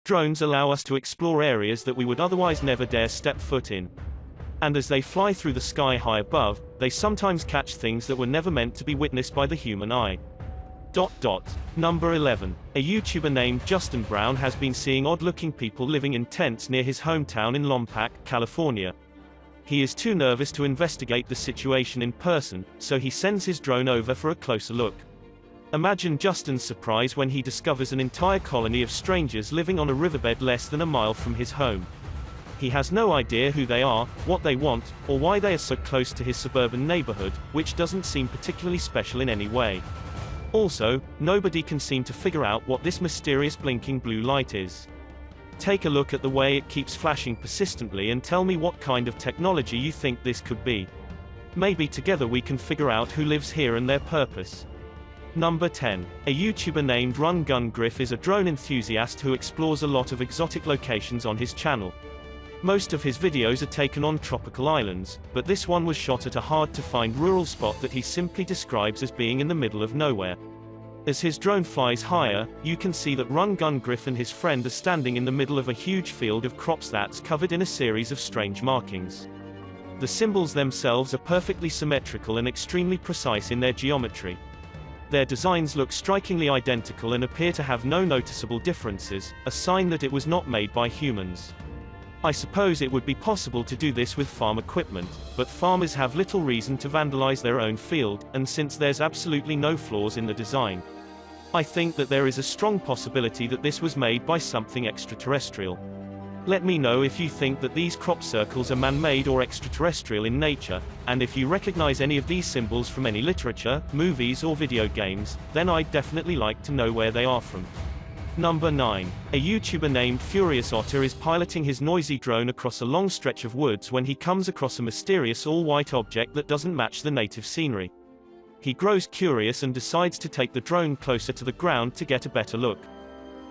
Drones allow us to explore areas that we would otherwise never dare step foot in. And as they fly through the sky high above, they sometimes catch things that were never meant to be witnessed by the human eye. Number 11. A YouTuber named Justin Brown has been seeing odd-looking people living in tents near his hometown in Lompoc, California. He is too nervous to investigate the situation in person, so he sends his drone over for a closer look. Imagine Justin's surprise when he discovers an entire colony of strangers living on a riverbed less than a mile from his home. He has no idea who they are, what they want, or why they are so close to his suburban neighborhood, which doesn't seem particularly special in any way. Also, nobody can seem to figure out what this mysterious blinking blue light is. Take a look at the way it keeps flashing persistently and tell me what kind of technology you think this could be. Maybe together we can figure out who lives here and their purpose. Number 10. A YouTuber named Run Gun Griff is a drone enthusiast who explores a lot of exotic locations on his channel. Most of his videos are taken on tropical islands, but this one was shot at a hard-to-find rural spot that he simply describes as being in the middle of nowhere. As his drone flies higher, you can see that Run Gun Griff and his friend are standing in the middle of a huge field of crops that's covered in a series of strange markings. The symbols themselves are perfectly symmetrical and extremely precise in their geometry. Their designs look strikingly identical and appear to have no noticeable differences, a sign that it was not made by humans. I suppose it would be possible to do this with farm equipment, but farmers have little reason to vandalize their own field, and since there's absolutely no flaws in the design, I think that there is a strong possibility that this was made by something extraterrestrial. Let me know if you think that these crop circles are man-made or extraterrestrial in nature, and if you recognize any of these symbols from any literature, movies or video games, then I'd definitely like to know where they are from. Number 9. A YouTuber named Furious Otter is piloting his noisy drone across a long stretch of woods when he comes across a mysterious all-white object that doesn't match the native scenery. He grows curious and decides to take the drone closer to the ground to get a better look.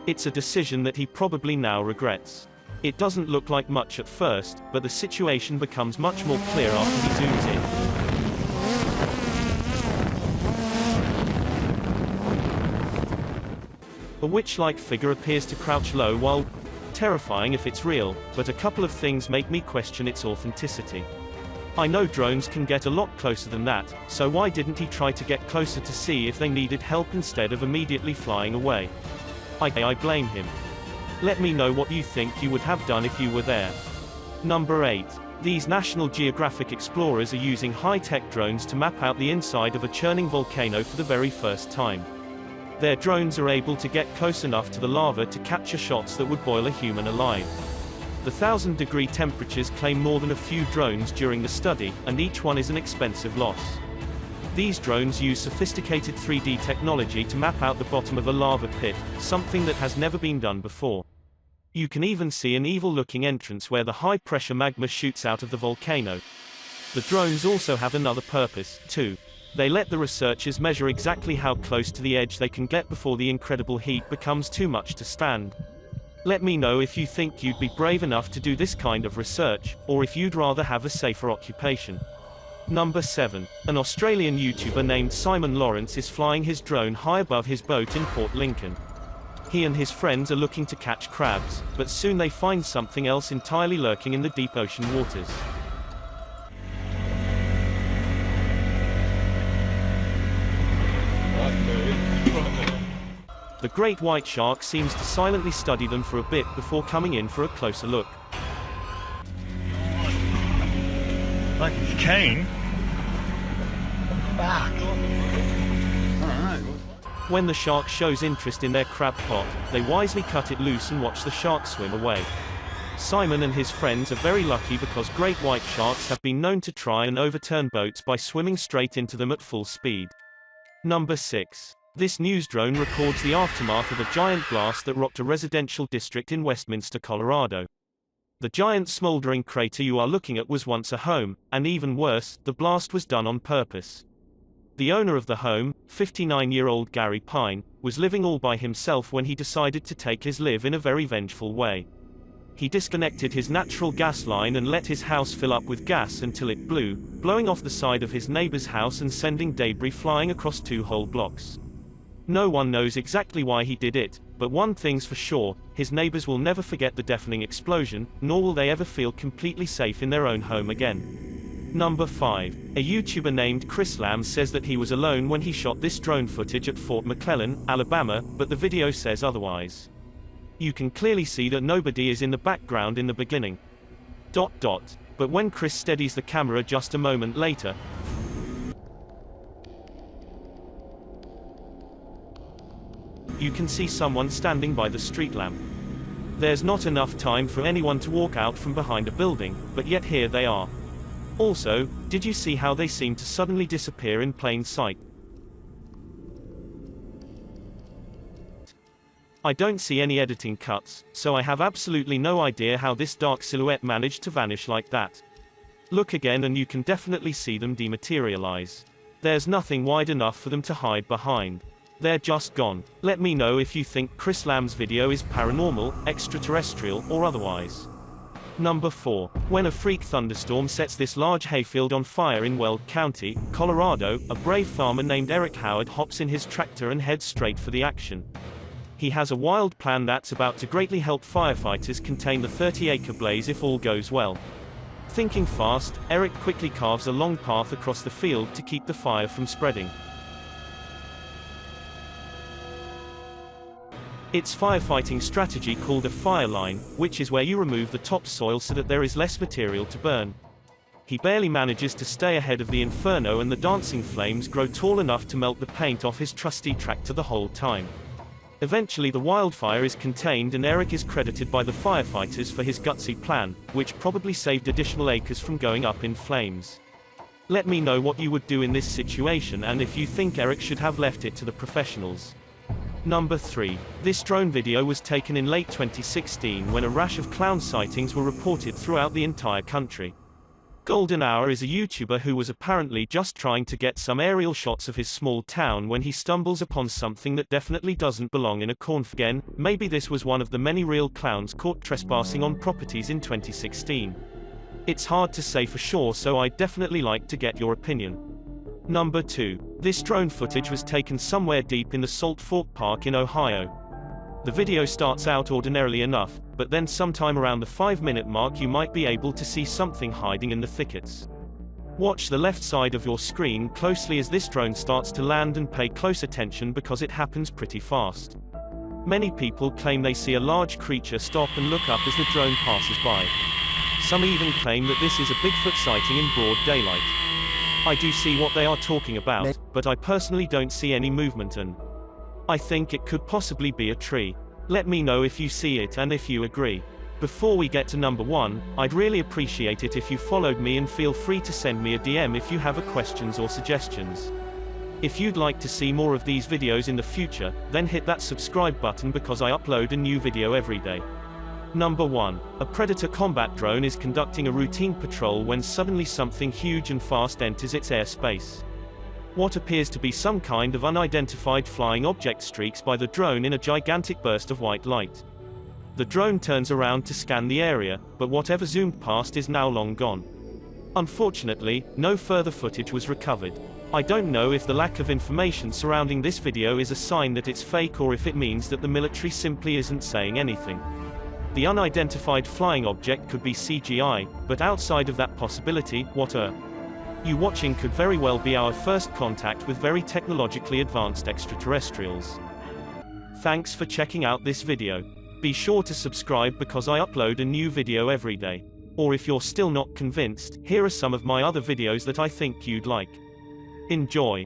It's a decision that he probably now regrets. It doesn't look like much at first, but the situation becomes much more clear after he zooms in. A witch-like figure appears to crouch low while terrifying if it's real, but a couple of things make me question its authenticity. I know drones can get a lot closer than that, so why didn't he try to get closer to see if they needed help instead of immediately flying away? I blame him. Let me know what you think you would have done if you were there. Number 8. These National Geographic explorers are using high-tech drones to map out the inside of a churning volcano for the very first time. Their drones are able to get close enough to the lava to capture shots that would boil a human alive. The 1,000-degree temperatures claim more than a few drones during the study, and each one is an expensive loss. These drones use sophisticated 3D technology to map out the bottom of a lava pit, something that has never been done before. You can even see an evil-looking entrance where the high-pressure magma shoots out of the volcano. The drones also have another purpose, too. They let the researchers measure exactly how close to the edge they can get before the incredible heat becomes too much to stand. Let me know if you think you'd be brave enough to do this kind of research, or if you'd rather have a safer occupation. Number 7. An Australian YouTuber named Simon Lawrence is flying his drone high above his boat in Port Lincoln. He and his friends are looking to catch crabs, but soon they find something else entirely lurking in the deep ocean waters. The great white shark seems to silently study them for a bit before coming in for a closer look. Like he's keen. Back. When the shark shows interest in their crab pot, they wisely cut it loose and watch the shark swim away. Simon and his friends are very lucky because great white sharks have been known to try and overturn boats by swimming straight into them at full speed. Number 6. This news drone records the aftermath of a giant blast that rocked a residential district in Westminster, Colorado. The giant smoldering crater you are looking at was once a home, and even worse, the blast was done on purpose. The owner of the home, 59-year-old Gary Pine, was living all by himself when he decided to take his live in a very vengeful way. He disconnected his natural gas line and let his house fill up with gas until it blew, blowing off the side of his neighbor's house and sending debris flying across 2 whole blocks. No one knows exactly why he did it, but one thing's for sure, his neighbors will never forget the deafening explosion, nor will they ever feel completely safe in their own home again. Number 5. A YouTuber named Chris Lamb says that he was alone when he shot this drone footage at Fort McClellan, Alabama, but the video says otherwise. You can clearly see that nobody is in the background in the beginning. But when Chris steadies the camera just a moment later, you can see someone standing by the street lamp. There's not enough time for anyone to walk out from behind a building, but yet here they are. Also, did you see how they seem to suddenly disappear in plain sight? I don't see any editing cuts, so I have absolutely no idea how this dark silhouette managed to vanish like that. Look again and you can definitely see them dematerialize. There's nothing wide enough for them to hide behind. They're just gone. Let me know if you think Chris Lamb's video is paranormal, extraterrestrial, or otherwise. Number 4. When a freak thunderstorm sets this large hayfield on fire in Weld County, Colorado, a brave farmer named Eric Howard hops in his tractor and heads straight for the action. He has a wild plan that's about to greatly help firefighters contain the 30-acre blaze if all goes well. Thinking fast, Eric quickly carves a long path across the field to keep the fire from spreading. It's firefighting strategy called a fire line, which is where you remove the topsoil so that there is less material to burn. He barely manages to stay ahead of the inferno and the dancing flames grow tall enough to melt the paint off his trusty tractor the whole time. Eventually the wildfire is contained and Eric is credited by the firefighters for his gutsy plan, which probably saved additional acres from going up in flames. Let me know what you would do in this situation and if you think Eric should have left it to the professionals. Number 3. This drone video was taken in late 2016 when a rash of clown sightings were reported throughout the entire country. Golden Hour is a YouTuber who was apparently just trying to get some aerial shots of his small town when he stumbles upon something that definitely doesn't belong in a cornfield. Again, maybe this was one of the many real clowns caught trespassing on properties in 2016. It's hard to say for sure, so I'd definitely like to get your opinion. Number 2. This drone footage was taken somewhere deep in the Salt Fork Park in Ohio. The video starts out ordinarily enough, but then sometime around the 5-minute mark you might be able to see something hiding in the thickets. Watch the left side of your screen closely as this drone starts to land and pay close attention because it happens pretty fast. Many people claim they see a large creature stop and look up as the drone passes by. Some even claim that this is a Bigfoot sighting in broad daylight. I do see what they are talking about, but I personally don't see any movement and I think it could possibly be a tree. Let me know if you see it and if you agree. Before we get to number 1, I'd really appreciate it if you followed me and feel free to send me a DM if you have questions or suggestions. If you'd like to see more of these videos in the future, then hit that subscribe button because I upload a new video every day. Number 1. A Predator combat drone is conducting a routine patrol when suddenly something huge and fast enters its airspace. What appears to be some kind of unidentified flying object streaks by the drone in a gigantic burst of white light. The drone turns around to scan the area, but whatever zoomed past is now long gone. Unfortunately, no further footage was recovered. I don't know if the lack of information surrounding this video is a sign that it's fake or if it means that the military simply isn't saying anything. The unidentified flying object could be CGI, but outside of that possibility, what are you watching could very well be our first contact with very technologically advanced extraterrestrials. Thanks for checking out this video. Be sure to subscribe because I upload a new video every day. Or if you're still not convinced, here are some of my other videos that I think you'd like. Enjoy.